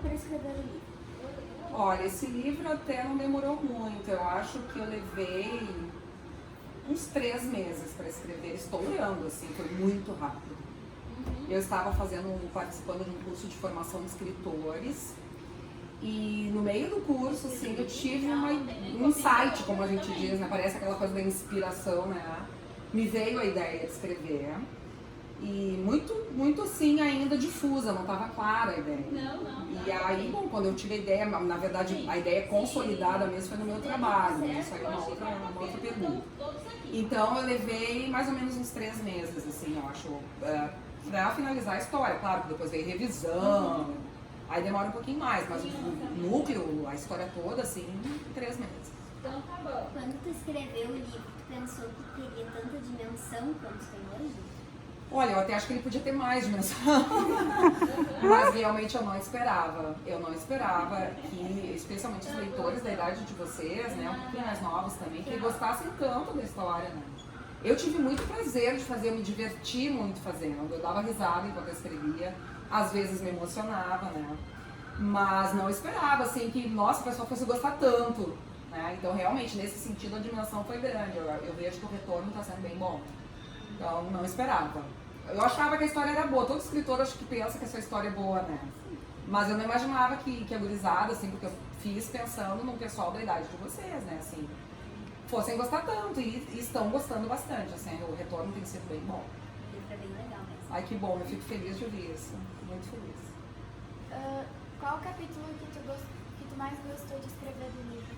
para escrever o livro? Olha, esse livro até não demorou muito. Eu acho que eu levei uns 3 meses para escrever, estourando, assim, foi muito rápido. Eu estava participando de um curso de formação de escritores e no meio do curso, assim, eu tive um insight, como a gente diz, né? Parece aquela coisa da inspiração, né? Me veio a ideia de escrever e muito assim, ainda difusa, não estava clara a ideia. E aí, bom, quando eu tive a ideia, na verdade, a ideia consolidada mesmo foi no meu trabalho, né? Isso aí é uma outra pergunta. Então, eu levei mais ou menos uns 3 meses, assim, eu acho, pra finalizar a história. Claro que depois veio revisão, aí demora um pouquinho mais, mas o núcleo, a história toda, assim, em 3 meses. Então tá bom. Quando tu escreveu o livro, tu pensou que teria tanta dimensão quanto tem hoje? Olha, eu até acho que ele podia ter mais dimensão, mas realmente eu não esperava. Eu não esperava que, especialmente os leitores da idade de vocês, né, um pouquinho mais novos também, que gostassem tanto da história, né. Eu tive muito prazer de fazer, eu me diverti muito fazendo, eu dava risada enquanto eu escrevia, às vezes me emocionava, né, mas não esperava, assim, que, nossa, o pessoal fosse gostar tanto, né, então realmente, nesse sentido, a dimensão foi grande, eu vejo que o retorno está sendo bem bom, então não esperava. Eu achava que a história era boa, todo escritor acho que pensa que a sua história é boa, né, mas eu não imaginava que a gurizada, assim, porque eu fiz pensando no pessoal da idade de vocês, né, assim, fossem gostar tanto, e estão gostando bastante, assim, o retorno tem sido bem bom. É bem legal mesmo. Ai, que bom, eu fico feliz de ouvir isso, muito feliz. Qual o capítulo que tu mais gostou de escrever do livro?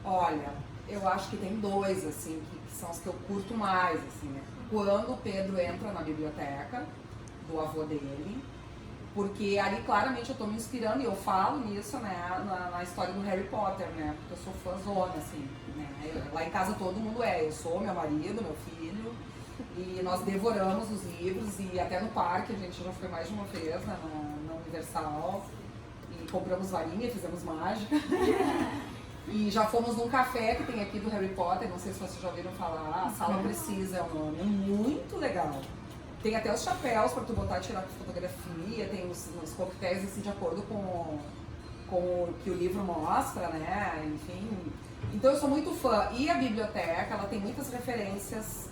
Olha, eu acho que tem 2, assim, que são os que eu curto mais, assim, né? Quando o Pedro entra na biblioteca do avô dele, porque ali claramente eu estou me inspirando e eu falo nisso, né, na história do Harry Potter, né, porque eu sou fãzona, assim, né, lá em casa todo mundo eu sou, meu marido, meu filho, e nós devoramos os livros e até no parque a gente já foi mais de uma vez, né, na Universal, e compramos varinha, fizemos mágica, e já fomos num café que tem aqui do Harry Potter, não sei se vocês já ouviram falar, a Sala Precisa é o nome, é muito legal. Tem até os chapéus para tu botar e tirar fotografia, tem os coquetéis assim, de acordo com o que o livro mostra, né? Enfim. Então eu sou muito fã. E a biblioteca, ela tem muitas referências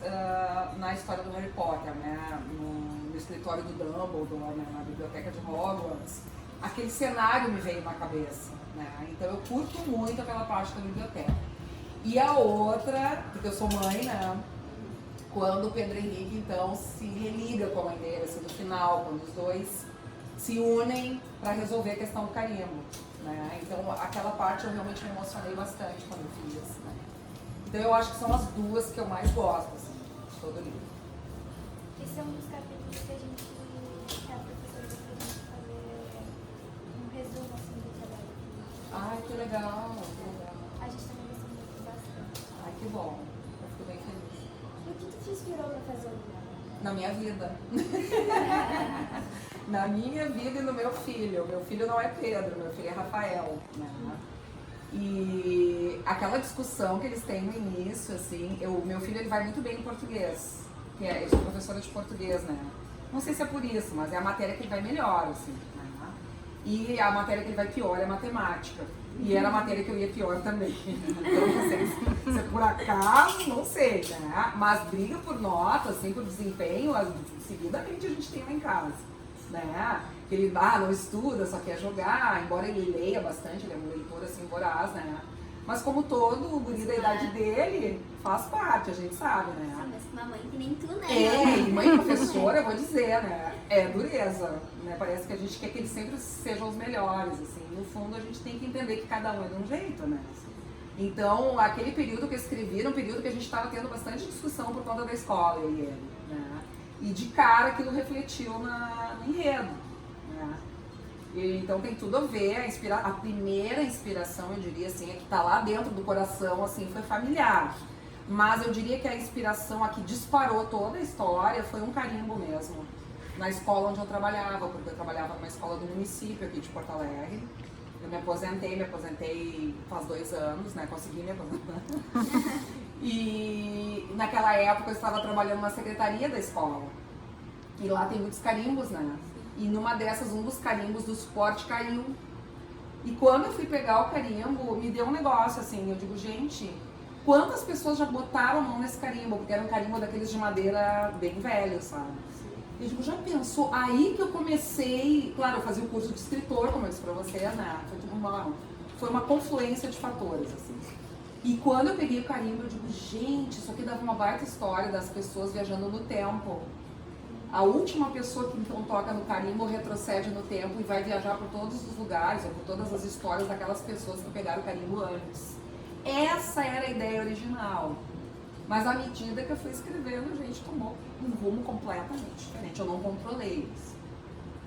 na história do Harry Potter, né? No escritório do Dumbledore, né? Na biblioteca de Hogwarts. Aquele cenário me veio na cabeça, né? Então eu curto muito aquela parte da biblioteca. E a outra, porque eu sou mãe, né? Quando o Pedro Henrique, então, se religa com a mãe dele, assim, no final, quando os dois se unem para resolver a questão do carimbo, né? Então, aquela parte eu realmente me emocionei bastante quando eu fiz, né? Então, eu acho que são as 2 que eu mais gosto, assim, de todo o livro. Esse é um dos capítulos que a professora gostaria de fazer um resumo, assim, do trabalho. Ai, que legal, que legal. A gente também gostou muito bastante. Ai, que bom. Eu fico bem feliz. E o que tu te inspirou para fazer o livro? Na minha vida. Na minha vida e no meu filho. Meu filho não é Pedro, meu filho é Rafael, né? E aquela discussão que eles têm no início, assim, meu filho ele vai muito bem em português, eu sou professora de português, né? Não sei se é por isso, mas é a matéria que ele vai melhor, assim, né? E a matéria que ele vai pior é matemática. E era a matéria que eu ia pior também. Então, não sei se é por acaso, não sei, né? Mas briga por nota, assim, por desempenho, seguidamente a gente tem lá em casa, né? Que ele não estuda, só quer jogar, embora ele leia bastante, ele é um leitor, assim, voraz, né? Mas como todo guri da idade dele, faz parte, a gente sabe, né? Ah, mas uma mãe que nem tu, né? E mãe professora, eu vou dizer, né? É dureza, né? Parece que a gente quer que eles sempre sejam os melhores, assim. No fundo, a gente tem que entender que cada um é de um jeito, né? Então, aquele período que eu escrevi era um período que a gente estava tendo bastante discussão por conta da escola, eu e ele, né? E de cara aquilo refletiu no enredo, né? Então tem tudo a ver, a primeira inspiração, eu diria assim, é que tá lá dentro do coração, assim, foi familiar. Mas eu diria que a inspiração a que disparou toda a história foi um carimbo mesmo, na escola onde eu trabalhava, porque eu trabalhava numa escola do município aqui de Porto Alegre. Eu me aposentei faz 2 anos, né, consegui me aposentar. E naquela época eu estava trabalhando na secretaria da escola, e lá tem muitos carimbos, né? E numa dessas, um dos carimbos do suporte caiu. E quando eu fui pegar o carimbo, me deu um negócio assim, eu digo, gente, quantas pessoas já botaram a mão nesse carimbo? Porque era um carimbo daqueles de madeira bem velho, sabe? Eu digo, já pensou? Aí que eu comecei, claro, eu fazia o curso de escritor, como eu disse pra você, né? Foi uma confluência de fatores, assim. E quando eu peguei o carimbo, eu digo, gente, isso aqui dava uma baita história das pessoas viajando no tempo. A última pessoa que então toca no carimbo retrocede no tempo e vai viajar por todos os lugares, ou por todas as histórias daquelas pessoas que pegaram o carimbo antes. Essa era a ideia original. Mas à medida que eu fui escrevendo, a gente tomou um rumo completamente diferente. Eu não controlei isso.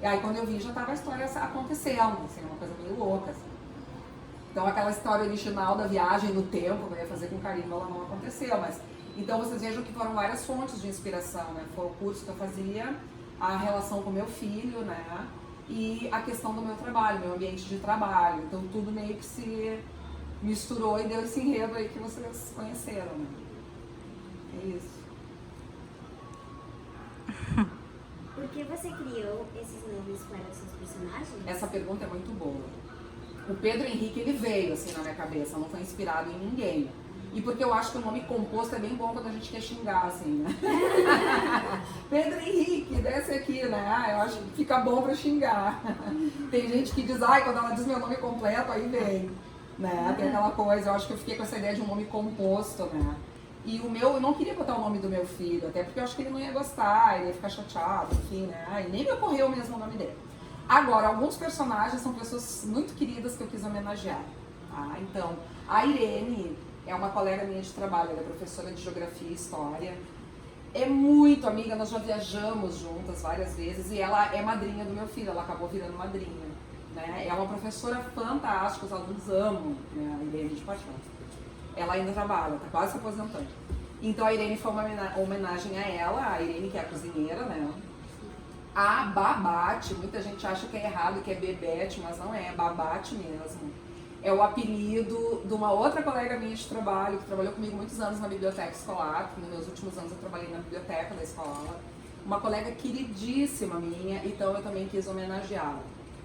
E aí quando eu vi, já estava a história acontecendo, assim, uma coisa meio louca. Assim. Então aquela história original da viagem no tempo, que eu ia fazer com carimbo, ela não aconteceu, mas... Então vocês vejam que foram várias fontes de inspiração, né? Foi o curso que eu fazia, a relação com meu filho, né? E a questão do meu trabalho, meu ambiente de trabalho. Então tudo meio que se misturou e deu esse enredo aí que vocês conheceram, né? É isso. Por que você criou esses nomes para os seus personagens? Essa pergunta é muito boa. O Pedro Henrique, ele veio assim na minha cabeça, não foi inspirado em ninguém. E porque eu acho que o nome composto é bem bom quando a gente quer xingar, assim, né? Pedro Henrique, desce aqui, né? Eu acho que fica bom pra xingar. Tem gente que diz, ai, quando ela diz meu nome completo, aí vem. Né? Tem aquela coisa, eu acho que eu fiquei com essa ideia de um nome composto, né? E o meu, eu não queria botar o nome do meu filho, até porque eu acho que ele não ia gostar, ele ia ficar chateado, enfim, né? E nem me ocorreu mesmo o nome dele. Agora, alguns personagens são pessoas muito queridas que eu quis homenagear. Tá? Então, a Irene é uma colega minha de trabalho, ela é professora de Geografia e História. É muito amiga, nós já viajamos juntas várias vezes e ela é madrinha do meu filho, ela acabou virando madrinha. Né? É uma professora fantástica, os alunos amam, né? A Irene de paixão. Ela ainda trabalha, está quase se aposentando. Então a Irene foi uma homenagem a ela, a Irene que é a cozinheira, né? A Babate, muita gente acha que é errado, que é Bebete, mas não é Babate mesmo. É o apelido de uma outra colega minha de trabalho, que trabalhou comigo muitos anos na biblioteca escolar, que nos meus últimos anos eu trabalhei na biblioteca da escola. Uma colega queridíssima minha, então eu também quis homenageá-la.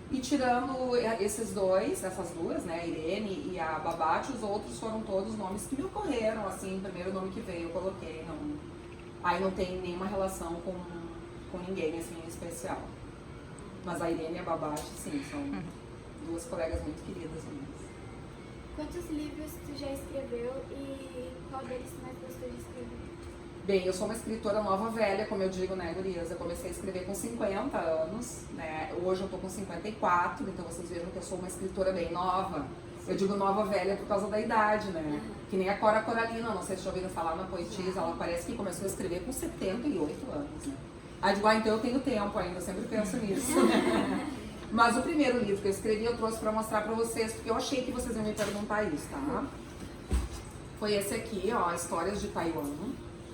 E tirando esses dois, essas duas, né, a Irene e a Babate, os outros foram todos nomes que me ocorreram, assim, o primeiro nome que veio eu coloquei, não, aí não tem nenhuma relação com ninguém, assim, em especial. Mas a Irene e a Babate, sim, são duas colegas muito queridas minhas. Quantos livros tu já escreveu e qual deles tu mais gostou de escrever? Bem, eu sou uma escritora nova velha, como eu digo, né, gurias? Eu comecei a escrever com 50 anos, né? Hoje eu tô com 54, então vocês vejam que eu sou uma escritora bem nova. Eu digo nova velha por causa da idade, né? Que nem a Cora Coralina, não sei se já ouviram falar na poetisa, ela parece que começou a escrever com 78 anos, né? Aí digo, então eu tenho tempo ainda, eu sempre penso nisso, né? Mas o primeiro livro que eu escrevi eu trouxe pra mostrar pra vocês, porque eu achei que vocês iam me perguntar isso, tá? Foi esse aqui, ó, Histórias de Taiwan.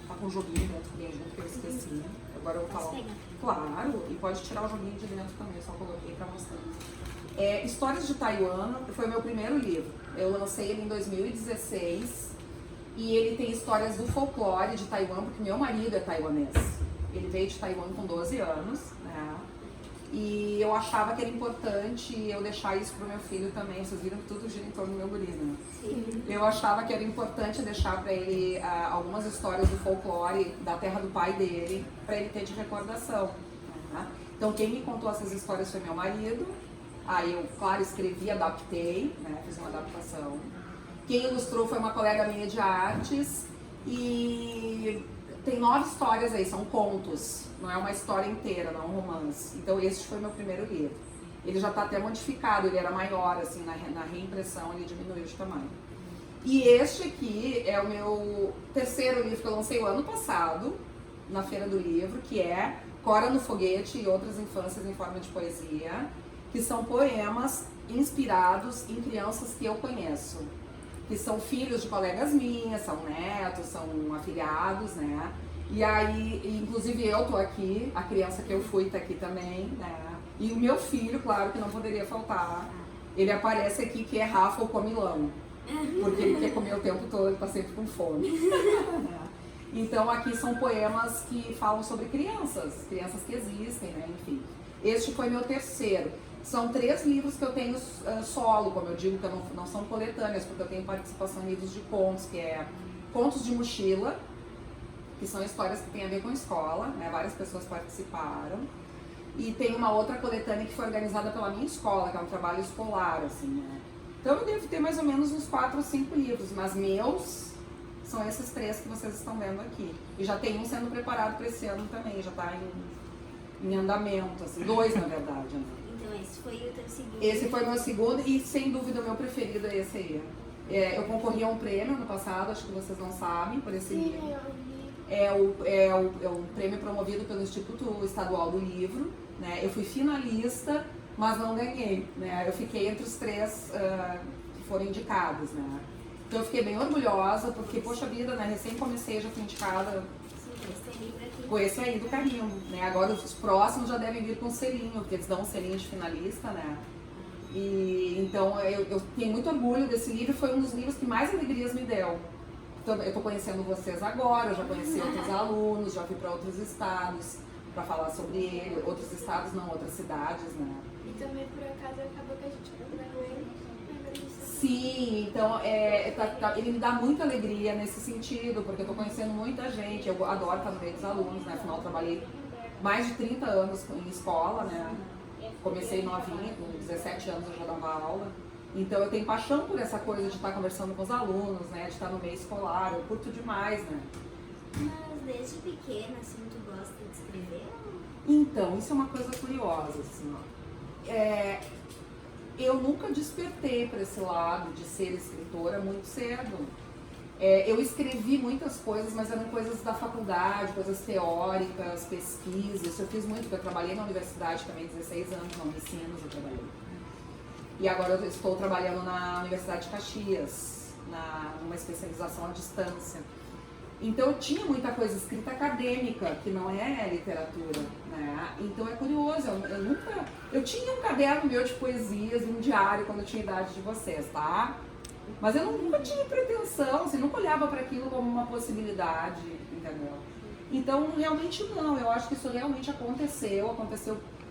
Tá com um joguinho dentro bem junto que eu esqueci. Agora eu vou falar. Claro, e pode tirar o joguinho de dentro também, eu só coloquei pra mostrar. Histórias de Taiwan foi o meu primeiro livro. Eu lancei ele em 2016 e ele tem histórias do folclore de Taiwan, porque meu marido é taiwanês. Ele veio de Taiwan com 12 anos, né? E eu achava que era importante eu deixar isso pro meu filho também. Vocês viram que tudo gira em torno do meu guri, né? Sim. Eu achava que era importante deixar para ele algumas histórias do folclore da terra do pai dele, para ele ter de recordação. Né? Então quem me contou essas histórias foi meu marido. Aí eu, claro, escrevi, adaptei, né? Fiz uma adaptação. Quem ilustrou foi uma colega minha de artes e tem 9 histórias aí, são contos, não é uma história inteira, não é um romance. Então esse foi meu primeiro livro. Ele já está até modificado, ele era maior, assim, na reimpressão ele diminuiu de tamanho. E este aqui é o meu terceiro livro que eu lancei o ano passado, na Feira do Livro, que é Cora no Foguete e Outras Infâncias em Forma de Poesia, que são poemas inspirados em crianças que eu conheço. Que são filhos de colegas minhas, são netos, são afilhados, né? E aí, inclusive eu tô aqui, a criança que eu fui tá aqui também, né? E o meu filho, claro que não poderia faltar, ele aparece aqui que é Rafa o Comilão, porque ele quer comer o tempo todo, ele tá sempre com fome. Então aqui são poemas que falam sobre crianças que existem, né? Enfim. Este foi meu terceiro. São 3 livros que eu tenho solo, como eu digo, que não são coletâneas, porque eu tenho participação em livros de contos, que é Contos de Mochila, que são histórias que têm a ver com escola, né? Várias pessoas participaram. E tem uma outra coletânea que foi organizada pela minha escola, que é um trabalho escolar, assim, né? Então eu devo ter mais ou menos uns 4 ou 5 livros, mas meus são esses 3 que vocês estão vendo aqui. E já tem um sendo preparado para esse ano também, já está em andamento, assim, 2 na verdade, né? Então esse foi o teu segundo? Esse foi o meu segundo e sem dúvida o meu preferido é esse aí. Eu concorri a um prêmio ano passado, acho que vocês não sabem, por esse livro. Sim, eu vi. É um prêmio promovido pelo Instituto Estadual do Livro, né? Eu fui finalista, mas não ganhei, né? Eu fiquei entre os 3 que foram indicados, né? Então eu fiquei bem orgulhosa, porque, poxa vida, né? Recém comecei, já fui indicada com esse aí do carimbo, né? Agora os próximos já devem vir com selinho, porque eles dão um selinho de finalista, né? E então eu tenho muito orgulho desse livro, foi um dos livros que mais alegrias me deu. Então, eu estou conhecendo vocês agora, eu já conheci outros alunos, já fui para outros estados para falar sobre ele, outros estados não, outras cidades, né? E também por acaso acabou que a gente ganhou ele. Sim, então ele me dá muita alegria nesse sentido, porque eu estou conhecendo muita gente, eu adoro estar no meio dos alunos, né? Afinal, eu trabalhei mais de 30 anos em escola, né? Comecei novinha, com 17 anos eu já dava aula. Então eu tenho paixão por essa coisa de estar conversando com os alunos, né? De estar no meio escolar, eu curto demais, né? Mas desde pequena, assim, tu gosta de escrever? Então, isso é uma coisa curiosa, assim, ó. Eu nunca despertei para esse lado de ser escritora muito cedo. Eu escrevi muitas coisas, mas eram coisas da faculdade, coisas teóricas, pesquisas. Eu fiz muito, porque eu trabalhei na universidade também, 16 anos, na Unicinos eu trabalhei. E agora eu estou trabalhando na Universidade de Caxias, numa especialização à distância. Então eu tinha muita coisa escrita acadêmica, que não é literatura, né? Então é curioso, eu tinha um caderno meu de poesias, um diário quando eu tinha a idade de vocês, tá? Mas eu nunca tinha pretensão, assim, nunca olhava para aquilo como uma possibilidade, entendeu? Então realmente não, eu acho que isso realmente aconteceu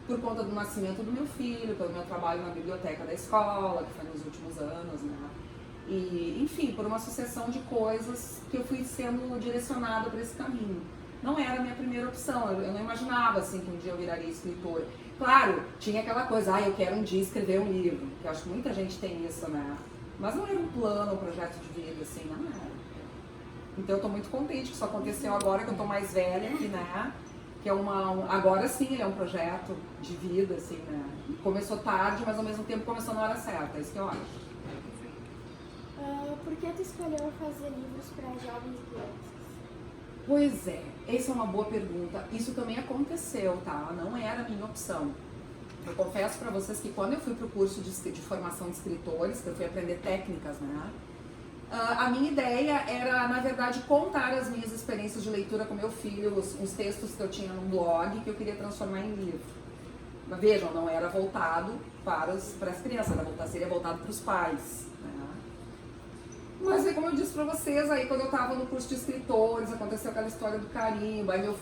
por conta do nascimento do meu filho, pelo meu trabalho na biblioteca da escola, que foi nos últimos anos, né? E, enfim, por uma sucessão de coisas que eu fui sendo direcionada para esse caminho. Não era a minha primeira opção, eu não imaginava, assim, que um dia eu viraria escritora. Claro, tinha aquela coisa, eu quero um dia escrever um livro, que eu acho que muita gente tem isso, né? Mas não era um plano, um projeto de vida, assim, não era. Então eu tô muito contente que isso aconteceu agora, que eu tô mais velha, que, né? Que é agora sim ele é um projeto de vida, assim, né? Começou tarde, mas ao mesmo tempo começou na hora certa, é isso que eu acho. Por que tu escolheu fazer livros para jovens e crianças? Pois é, essa é uma boa pergunta. Isso também aconteceu, tá? Não era a minha opção. Eu confesso para vocês que quando eu fui pro curso de formação de escritores, que eu fui aprender técnicas, né? A minha ideia era, na verdade, contar as minhas experiências de leitura com meu filho, uns textos que eu tinha num blog que eu queria transformar em livro. Mas vejam, não era voltado para as crianças, seria voltado para os pais. Né? Mas aí, como eu disse para vocês, aí quando eu estava no curso de escritores, aconteceu aquela história do carimbo, aí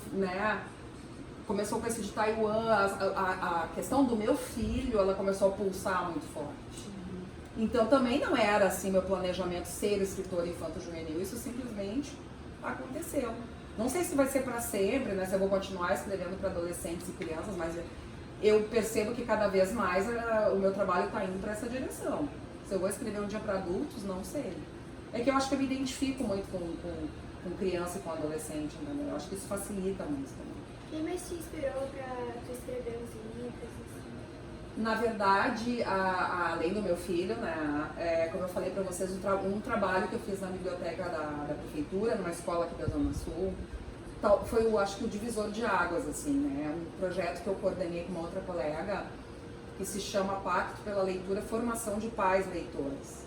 começou com esse de Taiwan, a questão do meu filho, ela começou a pulsar muito forte. Então também não era assim meu planejamento ser escritora infanto-juvenil, isso simplesmente aconteceu. Não sei se vai ser para sempre, né, se eu vou continuar escrevendo para adolescentes e crianças, mas eu percebo que cada vez mais o meu trabalho está indo para essa direção. Se eu vou escrever um dia para adultos, não sei. É que eu acho que eu me identifico muito com criança e com adolescente, entendeu? Eu acho que isso facilita muito também. Quem mais te inspirou para tu escrever os livros? Na verdade, além do meu filho, né, como eu falei para vocês, um trabalho que eu fiz na biblioteca da prefeitura, numa escola aqui da Zona Sul, foi, eu acho que o divisor de águas, assim, né, um projeto que eu coordenei com uma outra colega, que se chama Pacto pela Leitura, Formação de Pais Leitores.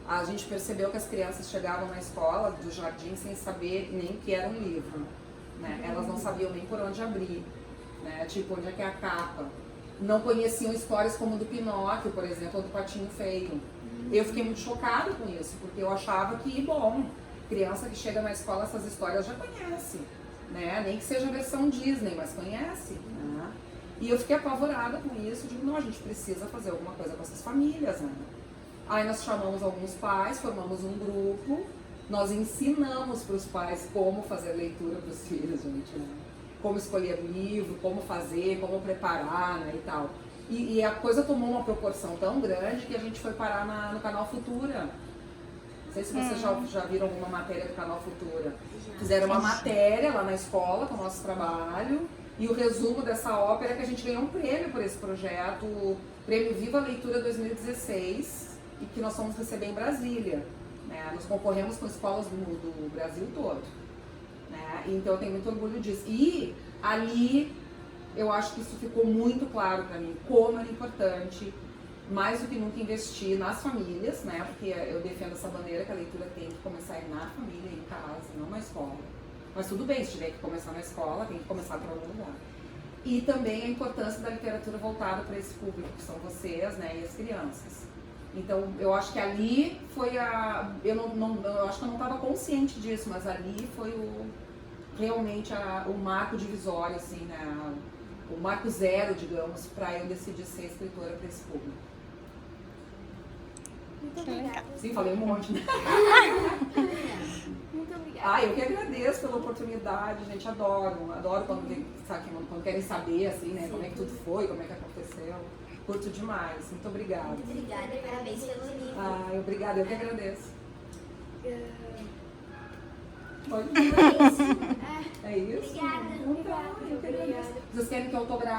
A gente percebeu que as crianças chegavam na escola do jardim sem saber nem o que era um livro, né, elas não sabiam nem por onde abrir, né, tipo, onde é que é a capa. Não conheciam histórias como do Pinóquio, por exemplo, ou do Patinho Feio. Eu fiquei muito chocada com isso, porque eu achava que, bom, criança que chega na escola, essas histórias já conhece, né? Nem que seja a versão Disney, mas conhece, né? E eu fiquei apavorada com isso, digo, não, a gente precisa fazer alguma coisa com essas famílias, né? Aí nós chamamos alguns pais, formamos um grupo, nós ensinamos para os pais como fazer leitura para os filhos, gente, né? Como escolher livro, como fazer, como preparar, né, e tal. E a coisa tomou uma proporção tão grande que a gente foi parar no canal Futura. Não sei se vocês já viram alguma matéria do canal Futura. Fizeram uma matéria lá na escola com o nosso trabalho. E o resumo dessa ópera é que a gente ganhou um prêmio por esse projeto, o Prêmio Viva Leitura 2016, e que nós fomos receber em Brasília. Né? Nós concorremos com escolas do Brasil todo. Né? Então eu tenho muito orgulho disso. E ali eu acho que isso ficou muito claro para mim, como era importante, mais do que nunca, investir nas famílias, né? Porque eu defendo essa bandeira que a leitura tem que começar na família, em casa, não na escola. Mas tudo bem, se tiver que começar na escola, tem que começar por algum lugar. E também a importância da literatura voltada para esse público, que são vocês, né, e as crianças. Então, eu acho que ali foi a... eu acho que eu não estava consciente disso, mas ali foi realmente o marco divisório, assim, né, o marco zero, digamos, para eu decidir ser escritora para esse público. Muito obrigada. Sim, falei um monte, né? Muito obrigada. Eu que agradeço pela oportunidade, gente, adoro quando querem saber, assim, né, como é que tudo foi, como é que aconteceu. Curto demais, muito obrigada. Muito obrigada, parabéns pelo livro. Obrigada, eu que agradeço. Pode É isso. É isso? Obrigada. Então tá, eu que agradeço. Vocês querem que eu autografe?